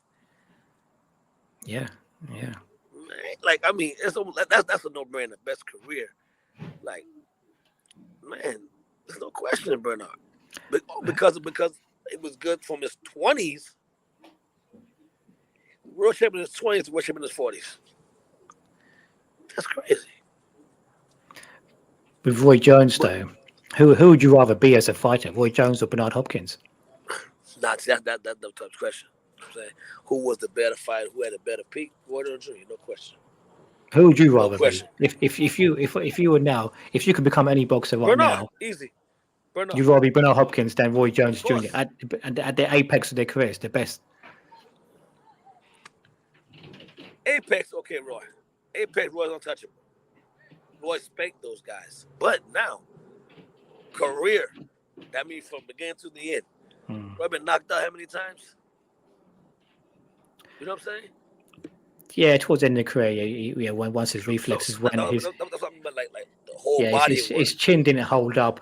yeah, yeah. Like, I mean, that's a no-brainer. Best career. Like, man, there's no question in Bernard. Because it was good from his 20s. World champion in his 20s, world champion in his 40s. That's crazy. With Roy Jones, though, who would you rather be as a fighter, Roy Jones or Bernard Hopkins? That's the tough question. You know what I'm saying? Who was the better fighter? Who had a better peak? Roy Jones Jr. No question. Who would you No rather be? question. If you were now, if you could become any boxer right Bernard, now, easy. Bernard, you'd rather be Bernard Hopkins than Roy of Jones Jr. course. At the apex of their careers, the best. Apex, okay, Roy. Apex, Roy's untouchable. Roy spanked those guys. But now, career, that means from beginning to the end. Roy been knocked out how many times? You know what I'm saying? Yeah, towards the end of the career, once his reflexes went, that's something about like the whole yeah, body. his chin didn't hold up.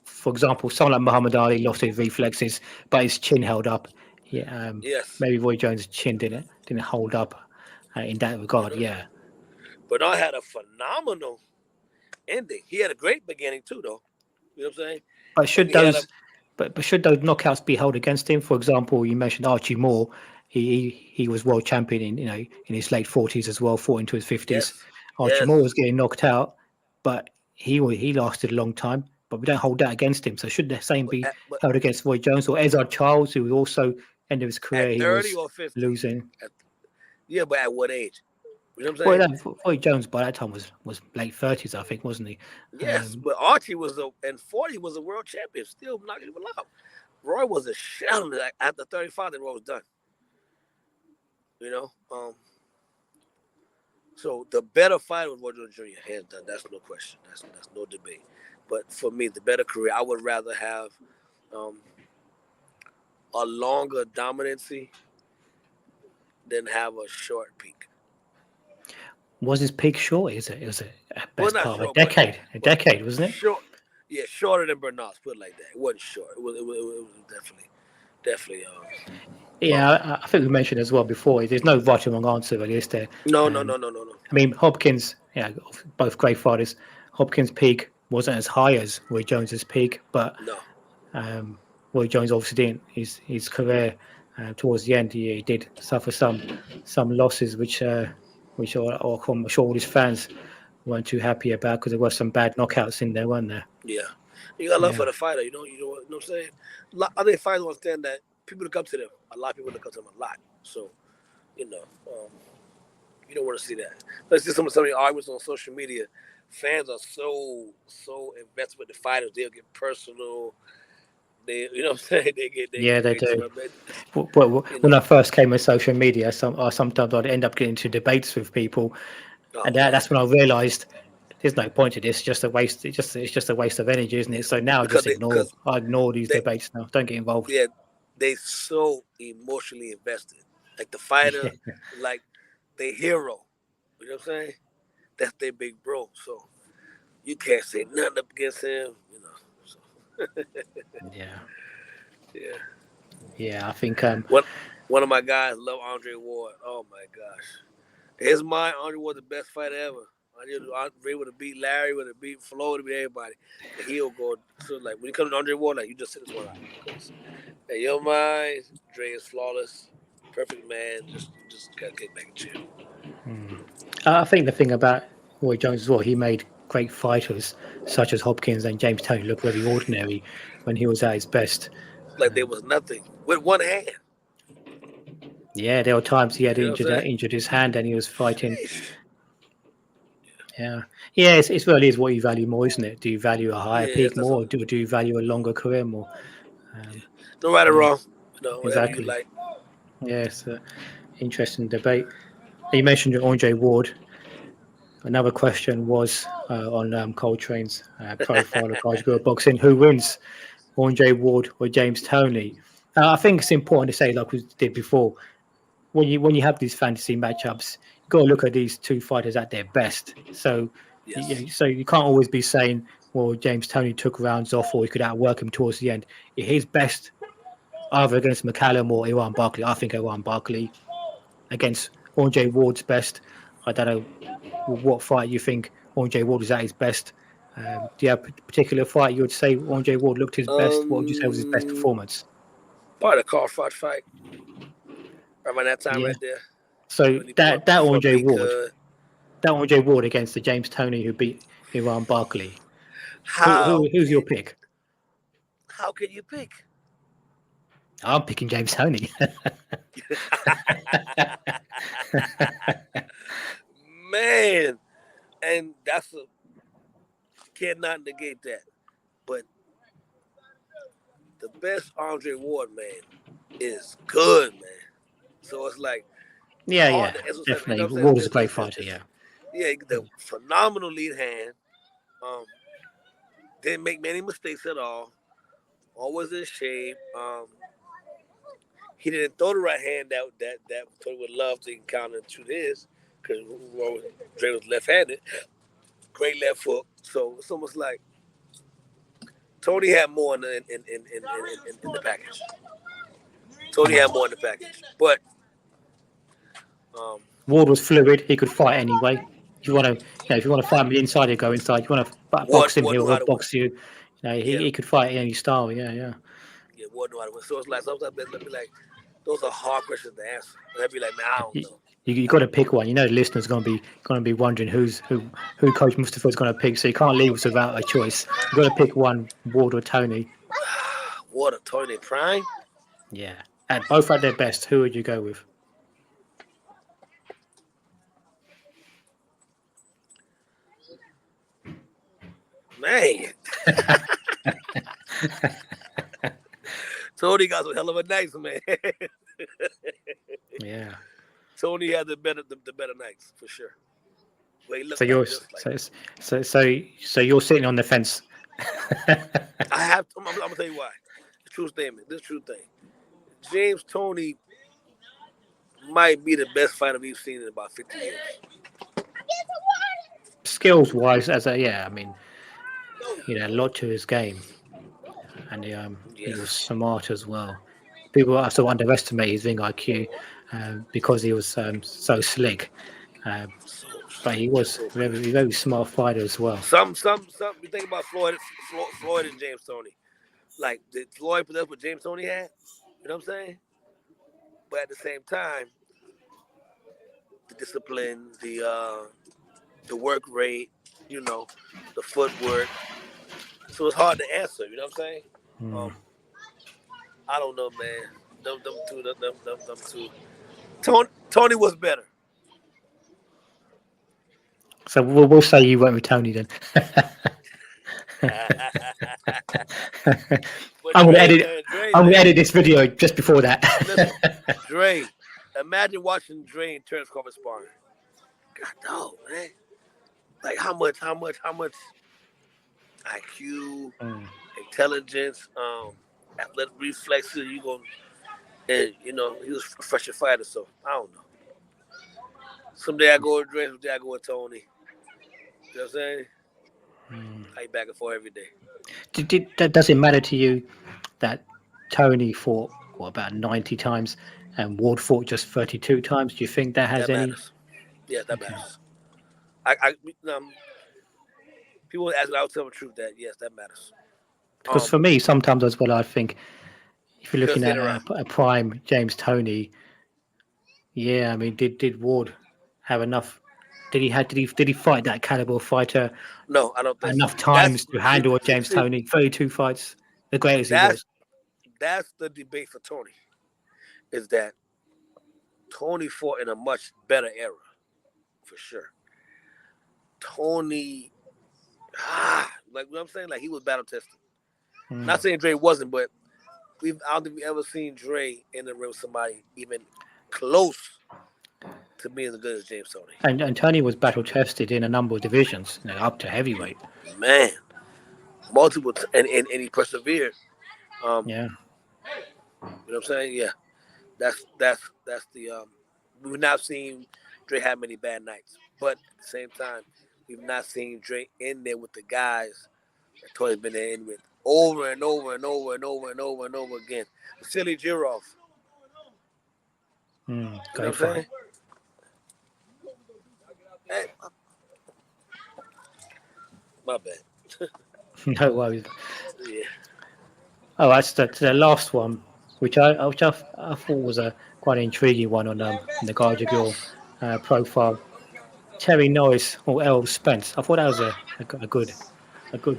For example, someone like Muhammad Ali lost his reflexes, but his chin held up. Yeah, Yes. maybe Roy Jones' chin didn't hold up in that regard. Yeah, Bernard had a phenomenal ending. He had a great beginning too, though. You know what I'm saying? but should those knockouts be held against him? For example, you mentioned Archie Moore. He was world champion in his late 40s as well, fought into his 50s. Yes. Archie Moore was getting knocked out, but he lasted a long time. But we don't hold that against him. So should the same be held against Roy Jones or Ezard Charles, who also end of his career at 30 or 50 losing? Yeah, but at what age? You know what I'm saying? Well, Roy Jones by that time was late 30s, I think, wasn't he? Yes, but Archie was and 40 was a world champion, still knocking people out. Roy was a shell after 35. Then Roy was done. You know, so the better fighter was Roy Jones Jr. Hands down. That's no question. That's no debate. But for me, the better career, I would rather have a longer dominancy than have a short peak. Was his peak short? It was a best part short, of a decade, wasn't it? Short, yeah, shorter than Bernard's. Put it like that. It wasn't short. It was definitely. Yeah, I think we mentioned as well before. There's no right or wrong answer, really, is there? No. I mean, Hopkins, both great fighters. Hopkins' peak wasn't as high as Roy Jones's peak, but Roy Jones obviously didn't. His career towards the end, he did suffer some losses, which I'm sure all his fans weren't too happy about because there were some bad knockouts in there, weren't there? Yeah, you got love for the fighter. You know what I'm saying. I think fighters understand that people look up to them. A lot of people look up to them a lot. So, you don't want to see that. Let's see some of the arguments on social media. Fans are so invested with the fighters. They'll get personal. They, you know what I'm saying? They do. Well, when I first came on social media, sometimes I'd end up getting into debates with people, and that's when I realised there's no point to this. It's just a waste. It's just a waste of energy, isn't it? So now I ignore these debates now. Don't get involved. Yeah, they so emotionally invested. Like the fighter, like the hero. You know what I'm saying? That's their big bro. So you can't say nothing up against him. You know. So. Yeah. I think one of my guys love Andre Ward. Oh my gosh, his mind, Andre Ward the best fighter ever. Andre would have beat Larry, would have beat Flo, would have beat everybody. And he'll go so like when you come to Andre Ward, like you just sit this one out. In your mind, Dre is flawless, perfect man. Just gotta get back and chill. I think the thing about Roy Jones as well, he made great fighters such as Hopkins and James Toney look very ordinary when he was at his best. Like there was nothing with one hand. Yeah, there were times he had You know what I'm saying? injured his hand and he was fighting. Sheesh. Yeah, yeah, it's really is what you value more, isn't it? Do you value a higher Yeah, peak that's more, or something. do you value a longer career more? Um, No right or yeah, wrong. Whatever you exactly. like. Yeah, it's an interesting debate. You mentioned Andre Ward. Another question was on Coltrane's profile of guys who go boxing. Who wins, Andre Ward or James Toney? I think it's important to say, like we did before, when you have these fantasy matchups, you got to look at these two fighters at their best. So, Yes. so you can't always be saying, well, James Toney took rounds off, or he could outwork him towards the end. His best, either against McCallum or Iran Barkley. I think Iran Barkley against Andre Ward's best. I don't know what fight you think Andre Ward is at his best. Do you have a particular fight you would say Andre Ward looked his best? What would you say was his best Um, performance? Part of the car fight around that time Yeah. right there So when he that fought Big Ward, Cud. that Andre Ward against the James Toney who beat Iran Barkley. How Who's your can pick? how can you pick? I'm picking James Toney. Man, and that's a cannot negate that. But the best Andre Ward man is good, man. So it's like Yeah, all yeah, the you definitely. know what I'm saying? Ward is a great fighter. Yeah. Yeah, the phenomenal lead hand. Um, didn't make many mistakes at all. Always in shape. He didn't throw the right hand that Tony would love to encounter to his because Dre was left-handed. Great left hook. So it's almost like Tony had more in the package. Tony Mm. had more in the package, but um, Ward was fluid. He could fight anyway. If you want to, if you want to fight him inside, you go inside. If you want to box him, Ward he'll knew how to win. box you. Yeah, He could fight any style. Yeah, yeah. yeah, Ward knew how to win. So it's like sometimes let me like those are hard questions to answer. And I'd be like, man, I don't You, know. you got to pick one. You know, the listeners going to be wondering who Coach Mustafa is going to pick. So you can't leave us without a choice. You got to pick one, Ward or Tony. Ward or Tony Prime? Yeah, at both at their best. Who would you go with? Man, Tony got some hell of a nights, man. Yeah. Tony had the better nights for sure. Well, he So looked like you're just like so you're sitting on the fence. I have. I'm gonna tell you why. The true statement. This true thing. James Tony might be the best fighter we've seen in about 50 years. Skills wise, I mean, a lot to his game, and he was Yes. smart as well. People also underestimate his ring IQ because he was so slick, uh, So but he slick, just was so very crazy. very smart fighter as well. Some. You think about Floyd and James Tony. Like did Floyd possess what James Tony had? You know what I'm saying? But at the same time, the discipline, the work rate, you know, the footwork. So it's hard to answer. You know what I'm saying? Hmm. Um, I don't know, man. Them two. Tony was better. So we'll say you went with Tony then. But I'm gonna Dre, edit. man, Dre, I'm gonna man. edit this video just before that. Listen, Dre. Imagine watching Dre and Terrence Crawford sparring. God, no, man. Like how much IQ, Mm. intelligence, athletic reflexes you gonna, and he was a fresher fighter. So I don't know. Someday I go with Dre, someday I go with Tony. You know what I'm saying? Mm. I back and forth every day. Does it matter to you that Tony fought about 90 times and Ward fought just 32 times? Do you think that has That any? matters. Yeah, that Okay. matters. I people ask me, I'll tell the truth that yes, that matters. Because for me, sometimes as well, I think if you're He'll looking sit at around. a prime James Tony, yeah, I mean, did Ward have enough? Did he fight that caliber of fighter No, I don't think so. enough times to See, handle a see, James see, Tony? 32 fights, the greatest he that's was. that's the debate for Tony. Is that Toney fought in a much better era, for sure. Toney, like what I'm saying, like he was battle tested. Not saying Dre wasn't, but I don't think we ever seen Dre in the ring with somebody even close to being as good as James Toney. And Tony was battle tested in a number of divisions, up to heavyweight. Man, multiple, and he persevered. Yeah. You know what I'm saying? Yeah, that's the. We've not seen Dre have many bad nights, but at the same time, we've not seen Dre in there with the guys that Tony's been in with over and over and over and over and over and over again. Vasily Jirov. You know what I'm saying? Hey, my bad. No worries. Yeah. Oh, that's the last one, which I thought was a quite an intriguing one on the Guard of your profile. Terry Norris or Errol Spence. I thought that was a good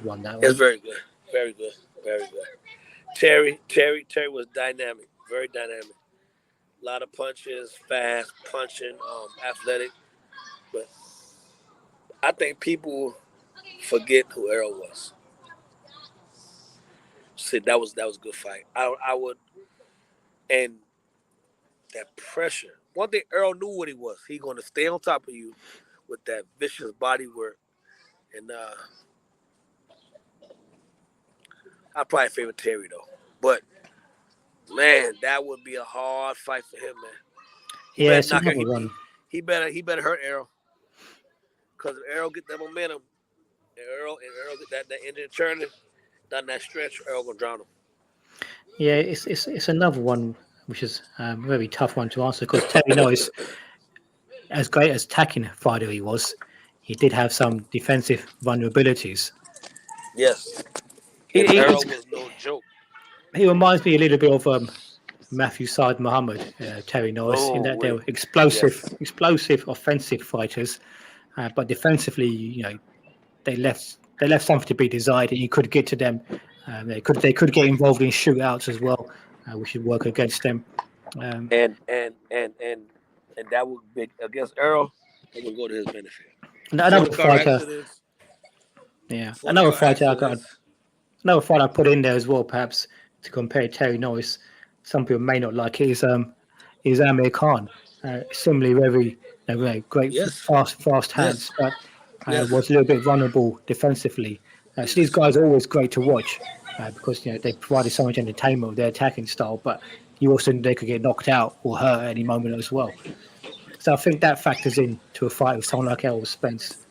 one. That It's one. very good. Very good. Very good. Terry was dynamic. Very dynamic. A lot of punches, fast punching, athletic. But I think people forget who Errol was. Said that was a good fight. I would, and that pressure. One thing Errol knew what he was. He going to stay on top of you with that vicious body work. And I probably favor Terry though. But man, that would be a hard fight for him, man. Yeah, it's another one. He better hurt Errol. Because if Errol get that momentum, and Errol get that engine churning, down that stretch, Errol gonna drown him. Yeah, it's another one which is a very tough one to answer because Terry Norris, as great as attacking fighter he was, he did have some defensive vulnerabilities. Yes. Errol was no joke. He reminds me a little bit of Matthew Saad Muhammad, Terry Norris, in that they were explosive, offensive fighters, but defensively, they left something to be desired. You could get to them. They could get involved in shootouts as well, which would work against them. And that would be against Errol. It would go to his benefit. Another fighter. Yeah, another fighter I put in there as well, perhaps to compare Terry Norris. Some people may not like it. Is Amir Khan. Similarly, very great, fast hands, but was a little bit vulnerable defensively. So these guys are always great to watch because they provided so much entertainment with their attacking style, but you also they could get knocked out or hurt at any moment as well. So I think that factors into a fight with someone like Errol Spence.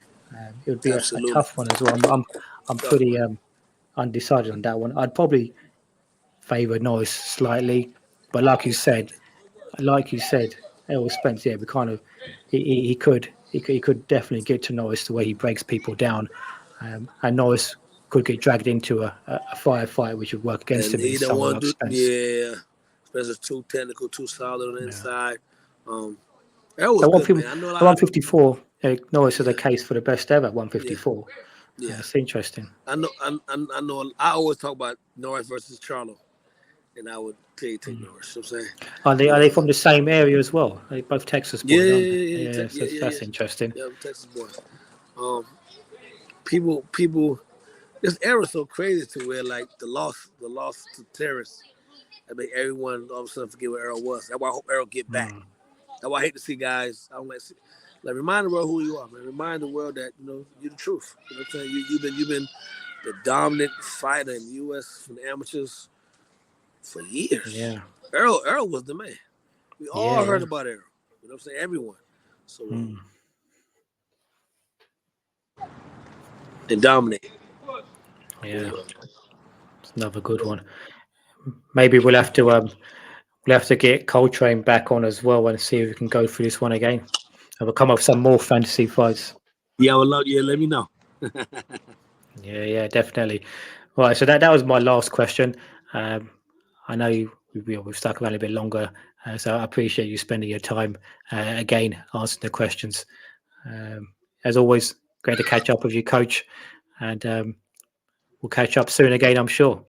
It would be a tough one as well. I'm pretty undecided on that one. I'd probably favour Norris slightly, but like you said, Errol Spence, we kind of he could definitely get to Norris the way he breaks people down, and Norris could get dragged into a firefight which would work against him. He don't want to do, Spence is too technical, too solid on the inside. Errol was good, man. I know 154. Norris has a case for the best ever 154. Yeah, it's interesting. I know. I always talk about Norris versus Charlo, and I would take Norris. You know what I'm saying. Are they from the same area as well? Are they both Texas boys? Yeah. That's interesting. Yeah, Texas boys. People. This era is so crazy to where like the loss to terrorists. I mean, everyone all of a sudden forget what Errol was. That's why I hope Errol get back. That's why I hate to see guys. I don't like remind the world who you are, man. Remind the world that you're the truth. You know what I'm saying? You've been the dominant fighter in the U.S. from the amateurs for years. Yeah. Errol was the man. We all heard about Errol. You know what I'm saying? Everyone. So and dominate. Yeah. It's another good one. Maybe we'll have to get Coltrane back on as well and see if we can go through this one again. And we'll come up with some more fantasy fights. Yeah, I would love. Yeah, let me know. Yeah, definitely. Right, so that was my last question. I know we've stuck around a bit longer, so I appreciate you spending your time again answering the questions. As always, great to catch up with you, Coach, and we'll catch up soon again, I'm sure.